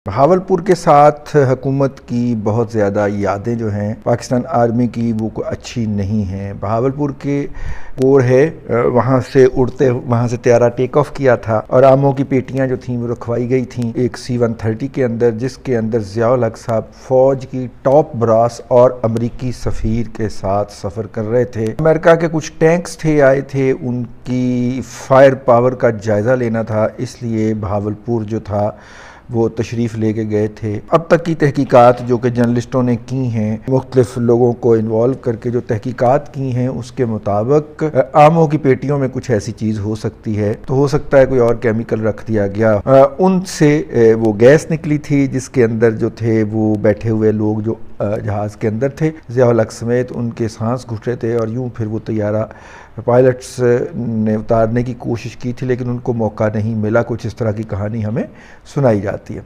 बहावलपुर के साथ हुकूमत की बहुत ज़्यादा यादें जो हैं पाकिस्तान आर्मी की वो अच्छी नहीं हैं। बहावलपुर के कोर है, वहाँ से तैयारा टेक ऑफ किया था और आमों की पेटियां जो थीं वो रखवाई गई थीं एक C-130 के अंदर, जिसके अंदर ज़ियाउल हक साहब फ़ौज की टॉप ब्रास और अमरीकी सफ़ीर के साथ सफ़र कर रहे थे। अमेरिका के कुछ टैंक्स आए थे, उनकी फायर पावर का जायज़ा लेना था, इसलिए बहावलपुर जो था वो तशरीफ़ लेके गए थे। अब तक की तहकीकात जो कि जर्नलिस्टों ने की हैं, मुख्तलिफ लोगों को इन्वॉल्व करके जो तहकीकात की हैं, उसके मुताबिक आमों की पेटियों में कुछ ऐसी चीज़ हो सकती है, तो हो सकता है कोई और केमिकल रख दिया गया। उनसे वो गैस निकली थी जिसके अंदर जो थे वो बैठे हुए लोग जो जहाज़ के अंदर थे, ज़ियाउल हक समेत, उनके सांस घुट रहे थे और यूँ फिर वो तैयारा पायलट्स ने उतारने की कोशिश की थी लेकिन उनको मौका नहीं मिला। कुछ इस तरह की कहानी हमें सुनाई जाती है।